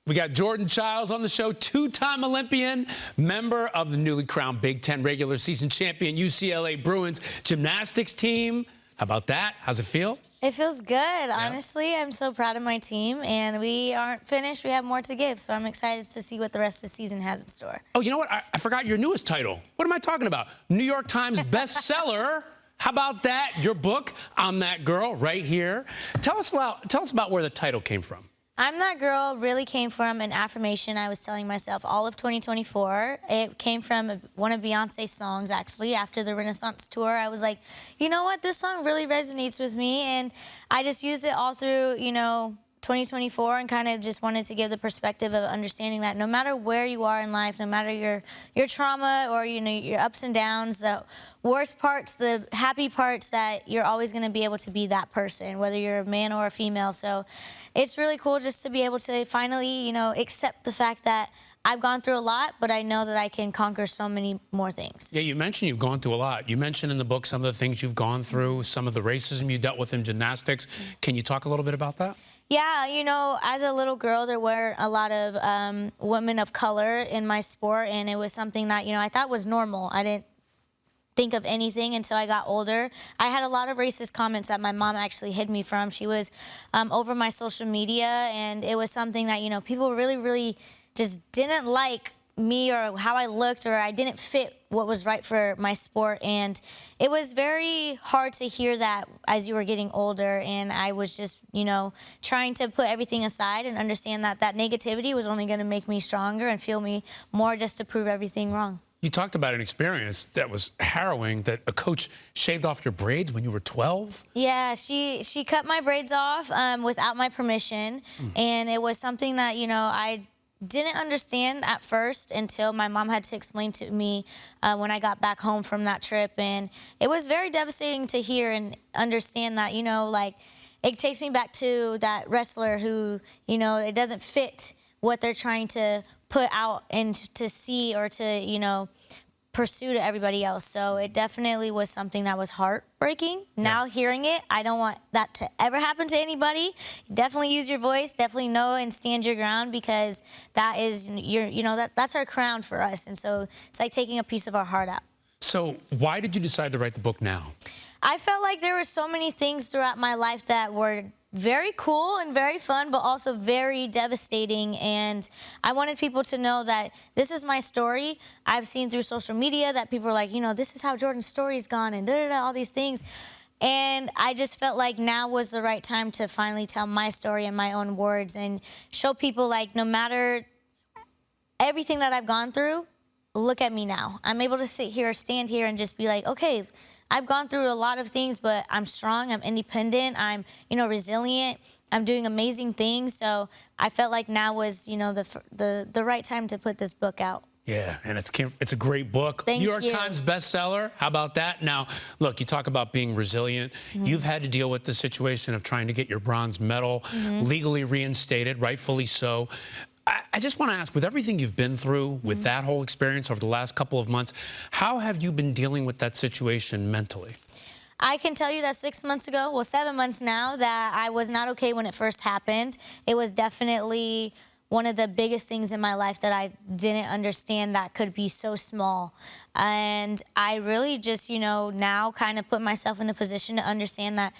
We got Jordan Chiles on the show, two-time Olympian, member of the newly crowned Big Ten regular season champion UCLA Bruins gymnastics team. How about that? How's it feel? It feels good. Honestly, I'm so proud of my team, and we aren't finished. We have more to give, so I'm excited to see what the rest of the season has in store. Oh, you know what? I forgot your newest title. What am I talking about? New York Times bestseller. How about that? Your book, I'm That Girl, right here. Tell us about where the title came from. I'm That Girl really came from an affirmation I was telling myself all of 2024. It came from one of Beyonce's songs, actually, after the Renaissance tour. I was like, you know what? This song really resonates with me, and I just used it all through, 2024, and kind of just wanted to give the perspective of understanding that no matter where you are in life, no matter your trauma or your ups and downs, the worst parts, the happy parts, that you're always going to be able to be that person, whether you're a man or a female. So it's really cool just to be able to finally, accept the fact that I've gone through a lot, but I know that I can conquer so many more things. Yeah, you mentioned you've gone through a lot. You mentioned in the book some of the things you've gone through, some of the racism you dealt with in gymnastics. Can you talk a little bit about that? Yeah, as a little girl, there were a lot of women of color in my sport, and it was something that, I thought was normal. I didn't think of anything until I got older. I had a lot of racist comments that my mom actually hid me from. She was over my social media, and it was something that, people really just didn't like me or how I looked, or I didn't fit what was right for my sport. And it was very hard to hear that as you were getting older, and I was just, trying to put everything aside and understand that that negativity was only going to make me stronger and feel me more just to prove everything wrong. You talked about an experience that was harrowing, that a coach shaved off your braids when you were 12? Yeah, she cut my braids off without my permission, and it was something that, I didn't understand at first until my mom had to explain to me when I got back home from that trip. And it was very devastating to hear and understand that, it takes me back to that wrestler who, it doesn't fit what they're trying to put out and to see or to, pursue to everybody else. So it definitely was something that was heartbreaking. Yeah. Now hearing it, I don't want that to ever happen to anybody. Definitely use your voice, definitely know and stand your ground, because that is that's our crown for us. And so it's like taking a piece of our heart out. So why did you decide to write the book now? I felt like there were so many things throughout my life that were very cool and very fun, but also very devastating. And I wanted people to know that this is my story. I've seen through social media that people are like, this is how Jordan's story's gone, and all these things. And I just felt like now was the right time to finally tell my story in my own words and show people, like, no matter everything that I've gone through, look at me now. I'm able to stand here and just be like, okay, I've gone through a lot of things, but I'm strong, I'm independent, I'm, resilient, I'm doing amazing things. So I felt like now was, the right time to put this book out. Yeah, and it's a great book. Thank New York you. Times bestseller. How about that? Now, look, you talk about being resilient. You've had to deal with the situation of trying to get your bronze medal legally reinstated, rightfully so. I just want to ask, with everything you've been through, with that whole experience over the last couple of months, how have you been dealing with that situation mentally? I can tell you that 6 months ago, well, 7 months now, that I was not okay when it first happened. It was definitely one of the biggest things in my life that I didn't understand that could be so small. And I really just, now kind of put myself in the position to understand that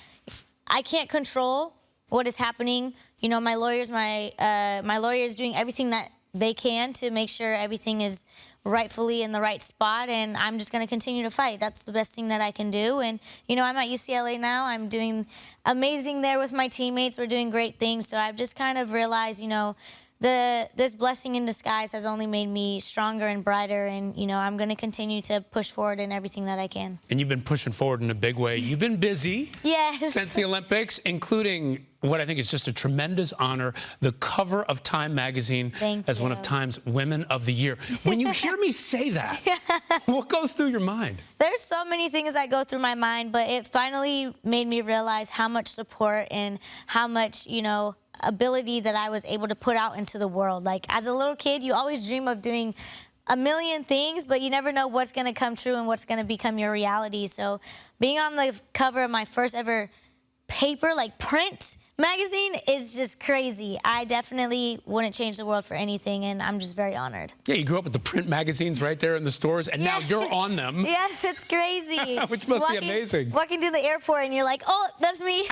I can't control what is happening. My lawyer is doing everything that they can to make sure everything is rightfully in the right spot, and I'm just going to continue to fight. That's the best thing that I can do. And, I'm at UCLA now. I'm doing amazing there with my teammates. We're doing great things. So I've just kind of realized, this blessing in disguise has only made me stronger and brighter, and I'm going to continue to push forward in everything that I can. And you've been pushing forward in a big way. You've been busy since the Olympics, including what I think is just a tremendous honor, the cover of Time magazine as one of Time's Women of the Year. When you hear me say that, what goes through your mind? There's so many things that go through my mind, but it finally made me realize how much support and how much, ability that I was able to put out into the world. Like, as a little kid, you always dream of doing a million things, but you never know what's going to come true and what's going to become your reality. So being on the cover of my first ever paper, like print Magazine is just crazy. I definitely wouldn't change the world for anything, and I'm just very honored. Yeah, you grew up with the print magazines right there in the stores, and now you're on them. Yes, it's crazy. Which must be amazing. Walking through the airport, and you're like, oh, that's me.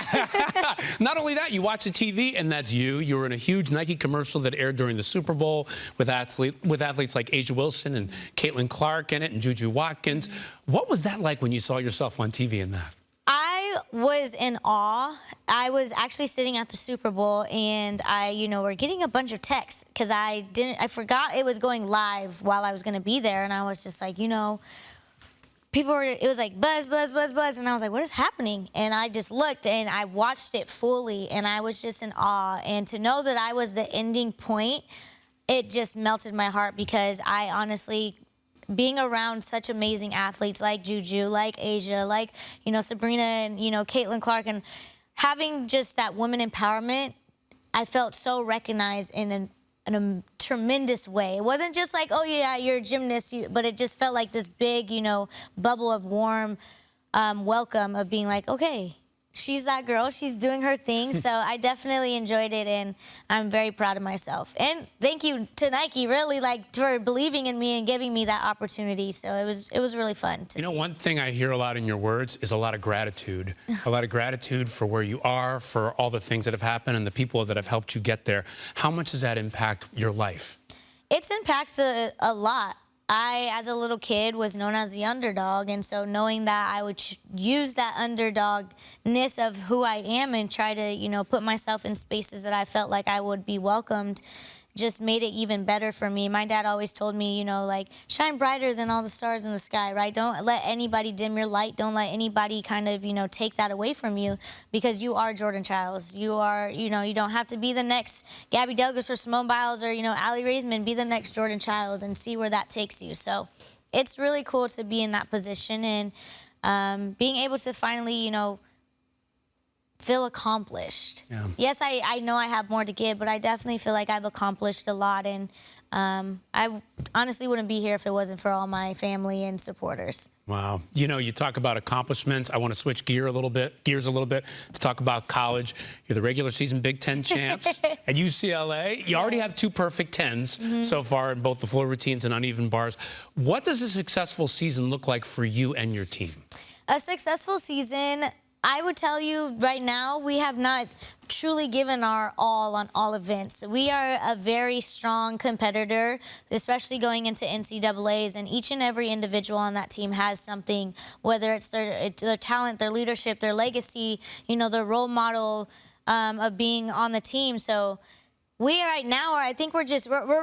Not only that, you watch the TV, and that's you. You were in a huge Nike commercial that aired during the Super Bowl with athletes like Asia Wilson and Caitlin Clark in it, and Juju Watkins. What was that like when you saw yourself on TV in that? I was in awe. I was actually sitting at the Super Bowl, and we're getting a bunch of texts because I forgot it was going live while I was going to be there, and I was just like, it was like buzz, buzz, buzz, buzz, and I was like, what is happening? And I just looked, and I watched it fully, and I was just in awe. And to know that I was the ending point, it just melted my heart, because I honestly, being around such amazing athletes like Juju, like Asia, like, Sabrina and, Caitlin Clark, and having just that woman empowerment, I felt so recognized in a tremendous way. It wasn't just like, oh yeah, you're a gymnast, but it just felt like this big, bubble of warm welcome of being like, okay, she's that girl, she's doing her thing. So I definitely enjoyed it, and I'm very proud of myself. And thank you to Nike, really, for believing in me and giving me that opportunity. So it was really fun to see. One thing I hear a lot in your words is a lot of gratitude. A lot of gratitude for where you are, for all the things that have happened and the people that have helped you get there. How much does that impact your life? It's impacted a lot. I, as a little kid, was known as the underdog, and so knowing that I would use that underdogness of who I am and try to, put myself in spaces that I felt like I would be welcomed, just made it even better for me. My dad always told me, shine brighter than all the stars in the sky, right? Don't let anybody dim your light. Don't let anybody kind of, take that away from you, because you are Jordan Chiles. You are, you don't have to be the next Gabby Douglas or Simone Biles or, Allie Raisman. Be the next Jordan Chiles and see where that takes you. So it's really cool to be in that position, and being able to finally, feel accomplished. Yeah. Yes, I know I have more to give, but I definitely feel like I've accomplished a lot, and I honestly wouldn't be here if it wasn't for all my family and supporters. Wow. You talk about accomplishments. I want to switch gears a little bit to talk about college. You're the regular season Big Ten champs at UCLA. You already have 2 perfect 10s so far in both the floor routines and uneven bars. What does a successful season look like for you and your team? A successful season, I would tell you right now, we have not truly given our all on all events. We are a very strong competitor, especially going into NCAAs, and each and every individual on that team has something, whether it's their talent, their leadership, their legacy, their role model of being on the team. So we right now I think we're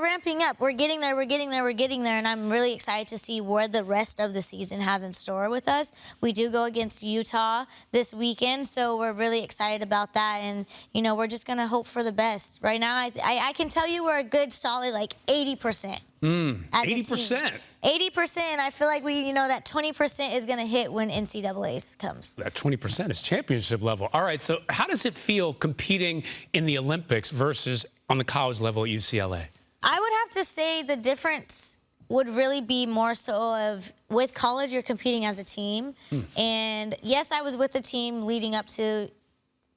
ramping up. We're getting there, and I'm really excited to see where the rest of the season has in store with us. We do go against Utah this weekend, so we're really excited about that, and we're just gonna hope for the best. Right now, I can tell you we're a good solid 80%. 80%. 80%. I feel like that 20% is going to hit when NCAAs comes. That 20% is championship level. All right, so how does it feel competing in the Olympics versus on the college level at UCLA? I would have to say the difference would really be more so of, with college, you're competing as a team. And yes, I was with the team leading up to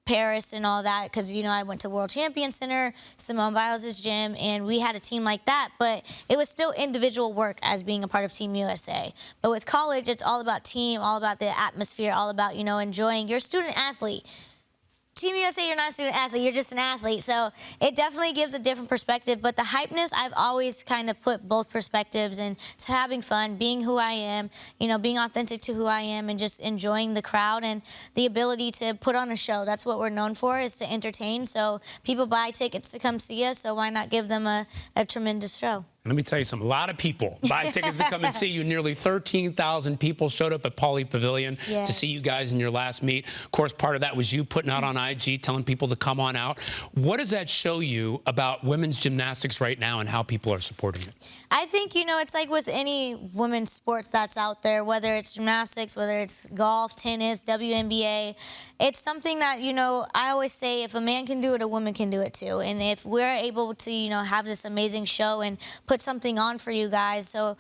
Paris and all that, because I went to World Champion Center, Simone Biles' gym, and we had a team like that, but it was still individual work as being a part of Team USA. But with college, it's all about team, all about the atmosphere, all about enjoying. You're a student athlete. Team USA, you're not a student athlete, you're just an athlete. So it definitely gives a different perspective. But the hypeness, I've always kind of put both perspectives, and to having fun, being who I am, being authentic to who I am, and just enjoying the crowd and the ability to put on a show. That's what we're known for, is to entertain. So people buy tickets to come see us, so why not give them a tremendous show? Let me tell you something. A lot of people buy tickets to come and see you. Nearly 13,000 people showed up at Pauley Pavilion to see you guys in your last meet. Of course, part of that was you putting out on IG, telling people to come on out. What does that show you about women's gymnastics right now and how people are supporting it? I think, it's like with any women's sports that's out there, whether it's gymnastics, whether it's golf, tennis, WNBA, it's something that, I always say, if a man can do it, a woman can do it too. And if we're able to, have this amazing show and put something on for you guys, so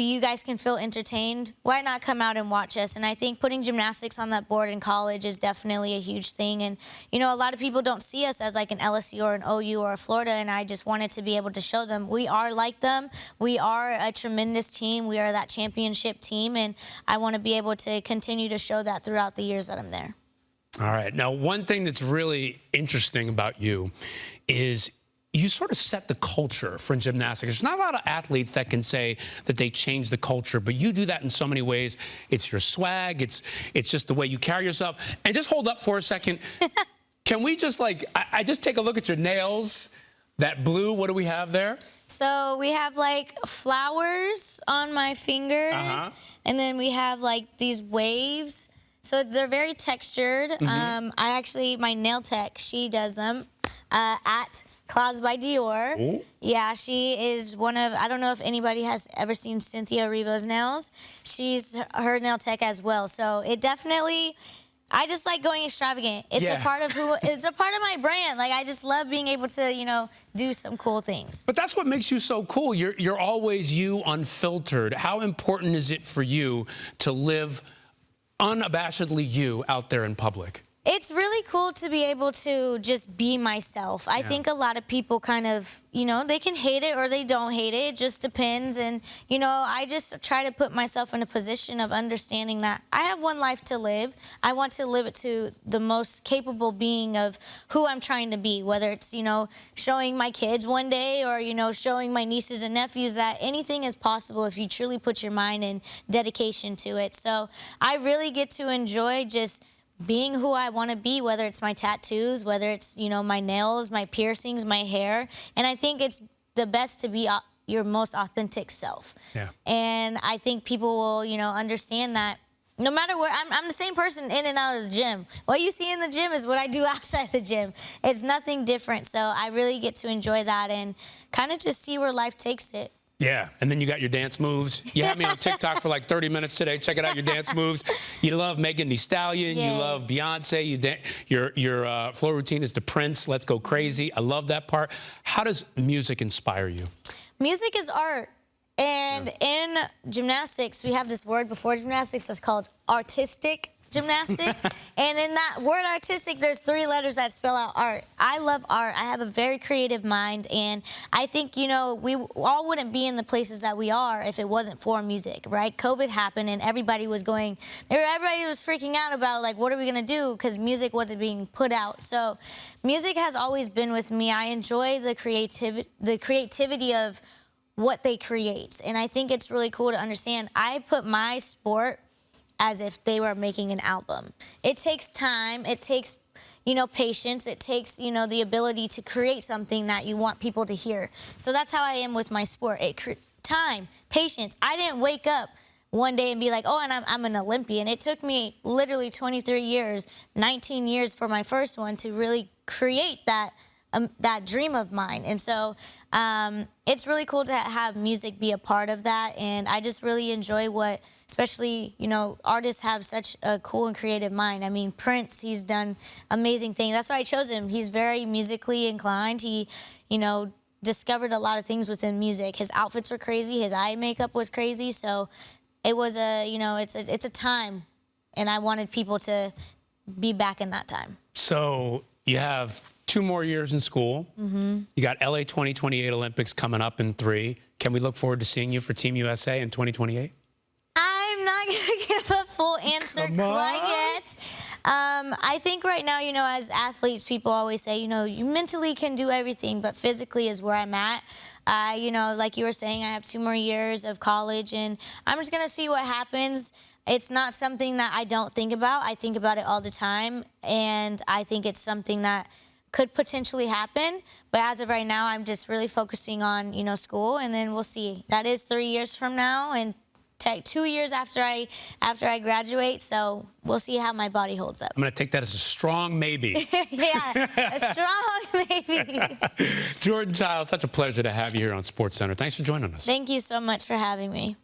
you guys can feel entertained, why not come out and watch us? And I think putting gymnastics on that board in college is definitely a huge thing. And, you know, a lot of people don't see us as like an LSU or an OU or a Florida, and I just wanted to be able to show them we are like them. We are a tremendous team. We are that championship team, and I want to be able to continue to show that throughout the years that I'm there. All right. Now, one thing that's really interesting about you is you sort of set the culture for gymnastics. There's not a lot of athletes that can say that they change the culture, but you do that in so many ways. It's your swag. It's just the way you carry yourself. And just hold up for a second. Can we just I just take a look at your nails, that blue, what do we have there? So we have like flowers on my fingers, and then we have like these waves. So they're very textured. My nail tech, she does them at Clouds by Dior. Ooh. Yeah, she is one of, I don't know if anybody has ever seen Cynthia Erivo's nails. She's her nail tech as well. So it definitely, I just like going extravagant. It's a part of it's a part of my brand. Like, I just love being able to, you know, do some cool things. But that's what makes you so cool. You're always you, unfiltered. How important is it for you to live unabashedly you out there in public? It's really cool to be able to just be myself. I think a lot of people kind of, you know, they can hate it or they don't hate it. It just depends. And, you know, I just try to put myself in a position of understanding that I have one life to live. I want to live it to the most capable being of who I'm trying to be, whether it's, you know, showing my kids one day or, you know, showing my nieces and nephews that anything is possible if you truly put your mind and dedication to it. So I really get to enjoy just being who I want to be, whether it's my tattoos, whether it's, you know, my nails, my piercings, my hair. And I think it's the best to be your most authentic self. Yeah. And I think people will, you know, understand that no matter where, I'm the same person in and out of the gym. What you see in the gym is what I do outside the gym. It's nothing different. So I really get to enjoy that and kind of just see where life takes it. Yeah, and then you got your dance moves. You had me on TikTok for like 30 minutes today. Check it out, your dance moves. You love Megan Thee Stallion. Yes. You love Beyonce. Your floor routine is the Prince. Let's go crazy. I love that part. How does music inspire you? Music is art. And in gymnastics, we have this word before gymnastics that's called artistic gymnastics. And in that word artistic, there's 3 letters that spell out art. I love art. I have a very creative mind, and I think, you know, we all wouldn't be in the places that we are if it wasn't for music, right? COVID happened and everybody was freaking out about, like, what are we gonna do? Because music wasn't being put out. So music has always been with me. I enjoy the creativity of what they create. And I think it's really cool to understand. I put my sport as if they were making an album. It takes time, it takes, you know, patience, it takes, you know, the ability to create something that you want people to hear. So that's how I am with my sport. Time, patience. I didn't wake up one day and be like, oh, and I'm an Olympian. It took me literally 23 years, 19 years for my first one to really create that dream of mine. And so it's really cool to have music be a part of that. And I just really enjoy what, especially, you know, artists have such a cool and creative mind. I mean, Prince, he's done amazing things. That's why I chose him. He's very musically inclined. He, you know, discovered a lot of things within music. His outfits were crazy. His eye makeup was crazy. So it was you know, it's a time. And I wanted people to be back in that time. So you have 2 more years in school. You got LA 2028 Olympics coming up in 3. Can we look forward to seeing you for Team USA in 2028? I'm not going to give a full answer quite yet. I think right now, you know, as athletes, people always say, you know, you mentally can do everything, but physically is where I'm at. You know, like you were saying, I have 2 more years of college, and I'm just going to see what happens. It's not something that I don't think about. I think about it all the time, and I think it's something that could potentially happen. But as of right now, I'm just really focusing on, you know, school, and then we'll see. That is 3 years from now, and 2 years after I graduate, so we'll see how my body holds up. I'm going to take that as a strong maybe. Yeah, a strong maybe. Jordan Chiles, such a pleasure to have you here on SportsCenter. Thanks for joining us. Thank you so much for having me.